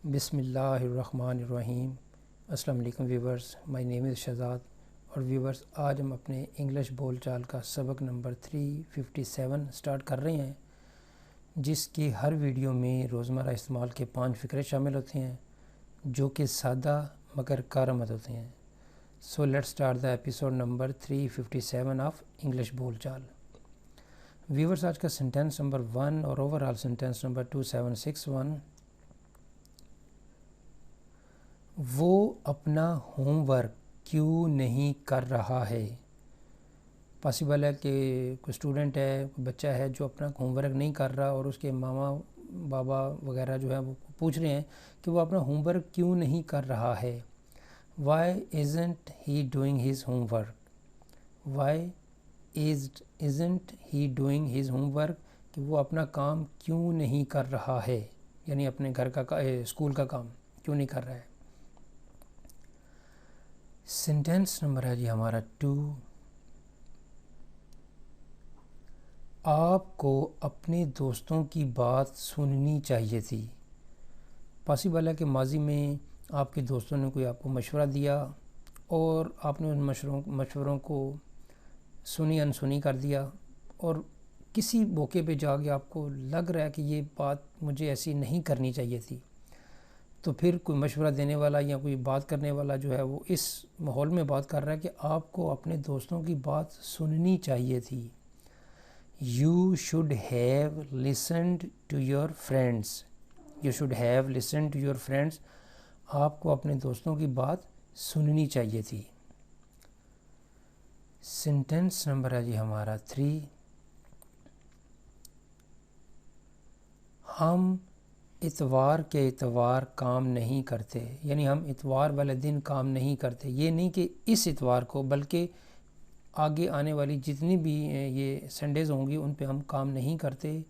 بسم اللہ الرحمن الرحیم۔ السلام علیکم ویورز، مائی نیم از شہزاد۔ اور ویورز، آج ہم اپنے انگلش بول چال کا سبق نمبر 357 سٹارٹ کر رہے ہیں، جس کی ہر ویڈیو میں روزمرہ استعمال کے 5 فقرے شامل ہوتے ہیں جو کہ سادہ مگر کارآمد ہوتے ہیں۔ So let start the episode number 357 of English بول چال۔ ویورز، آج کا سینٹینس نمبر 1 اور اوور آل سینٹینس نمبر 2761، وہ اپنا ہوم ورک کیوں نہیں کر رہا ہے۔ پاسبل ہے کہ کوئی اسٹوڈنٹ ہے، کوئی بچہ ہے جو اپنا ہوم ورک نہیں کر رہا اور اس کے ماما بابا وغیرہ جو ہے وہ پوچھ رہے ہیں کہ وہ اپنا ہوم ورک کیوں نہیں کر رہا ہے۔ Why isn't he doing his homework? Why isn't he doing his homework؟ کہ وہ اپنا کام کیوں نہیں کر رہا ہے، یعنی اپنے گھر کا اسکول کا کام کیوں نہیں کر رہا ہے۔ سینٹینس نمبر ہے جی ہمارا 2، آپ کو اپنے دوستوں کی بات سننی چاہیے تھی۔ پاسبل ہے کہ ماضی میں آپ کے دوستوں نے کوئی آپ کو مشورہ دیا اور آپ نے ان مشوروں کو سنی انسنی کر دیا، اور کسی موقع پہ جا کے آپ کو لگ رہا ہے کہ یہ بات مجھے ایسی نہیں کرنی چاہیے تھی، تو پھر کوئی مشورہ دینے والا یا کوئی بات کرنے والا جو ہے وہ اس ماحول میں بات کر رہا ہے کہ آپ کو اپنے دوستوں کی بات سننی چاہیے تھی۔ You should have listened to your friends. You should have listened to your friends. آپ کو اپنے دوستوں کی بات سننی چاہیے تھی۔ سینٹینس نمبر ہے جی ہمارا 3، ہم اتوار کے اتوار کام نہیں کرتے، یعنی ہم اتوار والے دن کام نہیں کرتے۔ یہ نہیں کہ اس اتوار کو، بلکہ آگے آنے والی جتنی بھی یہ سنڈیز ہوں گی ان پہ ہم کام نہیں کرتے۔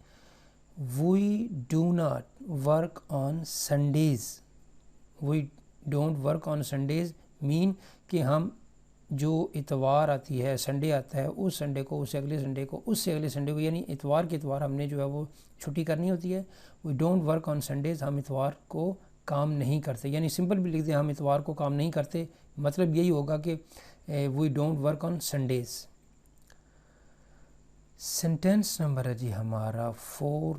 We do not work on Sundays. We don't work on Sundays mean کہ ہم جو اتوار آتی ہے، سنڈے آتا ہے، اس سنڈے کو، اس سے اگلے سنڈے کو، اس سے اگلے سنڈے کو، یعنی اتوار کے اتوار ہم نے جو ہے وہ چھٹی کرنی ہوتی ہے۔ We don't work on Sundays، ہم اتوار کو کام نہیں کرتے، یعنی سمپل بھی لکھ دیں ہم اتوار کو کام نہیں کرتے، مطلب یہی ہوگا کہ we don't work on Sundays۔ Sentence number ہے جی ہمارا 4،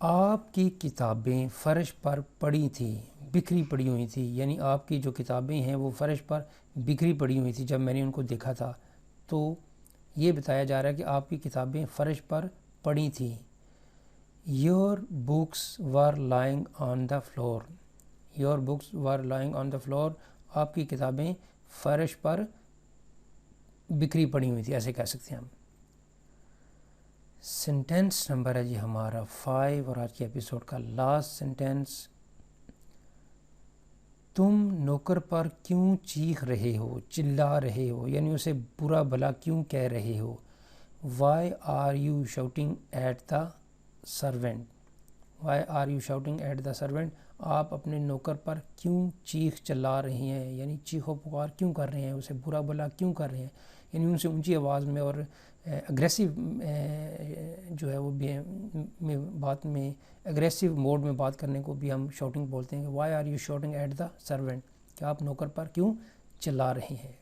آپ کی کتابیں فرش پر پڑی تھیں، بکھری پڑی ہوئی تھی، یعنی آپ کی جو کتابیں ہیں وہ فرش پر بکھری پڑی ہوئی تھی جب میں نے ان کو دیکھا تھا، تو یہ بتایا جا رہا ہے کہ آپ کی کتابیں فرش پر پڑی تھیں۔ Your books were lying on the floor. Your books were lying on the floor. آپ کی کتابیں فرش پر بکھری پڑی ہوئی تھی، ایسے کہہ سکتے ہیں ہم۔ سینٹینس نمبر ہے جی ہمارا 5 اور آج کے ایپیسوڈ کا لاسٹ سینٹینس، تم نوکر پر کیوں چیخ رہے ہو، چلا رہے ہو، یعنی اسے برا بھلا کیوں کہہ رہے ہو۔ Why are you shouting at the servant? Why are you shouting at the servant؟ آپ اپنے نوکر پر کیوں چیخ چلا رہے ہیں، یعنی چیخ و پکار کیوں کر رہے ہیں، اسے برا بھلا کیوں کر رہے ہیں، یعنی ان سے اونچی آواز میں اور اگریسو جو ہے وہ بات میں اگریسو موڈ میں بات کرنے کو بھی ہم شاؤٹنگ بولتے ہیں کہ why are you shouting at the servant, کہ آپ نوکر پر کیوں چلا رہے ہیں۔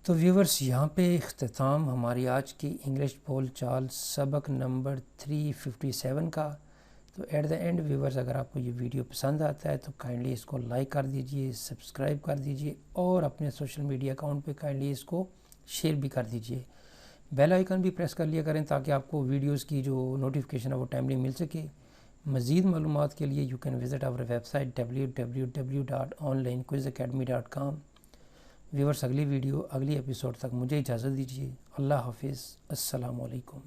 تو ویورز، یہاں پہ اختتام ہماری آج کی انگلش بول چال سبق نمبر 357 کا۔ تو ایٹ دا اینڈ ویورز، اگر آپ کو یہ ویڈیو پسند آتا ہے تو کائنڈلی اس کو لائک کر دیجئے، سبسکرائب کر دیجئے، اور اپنے سوشل میڈیا اکاؤنٹ پہ کائنڈلی اس کو شیئر بھی کر دیجئے۔ بیل آئیکن بھی پریس کر لیا کریں تاکہ آپ کو ویڈیوز کی جو نوٹیفیکیشن ہے وہ ٹائملی مل سکے۔ مزید معلومات کے لیے you can visit our website www.onlinequizacademy.com۔ Viewers, اگلی ویڈیو اگلی ایپیسوڈ تک مجھے اجازت دیجیے۔ اللہ حافظ، السلام علیکم۔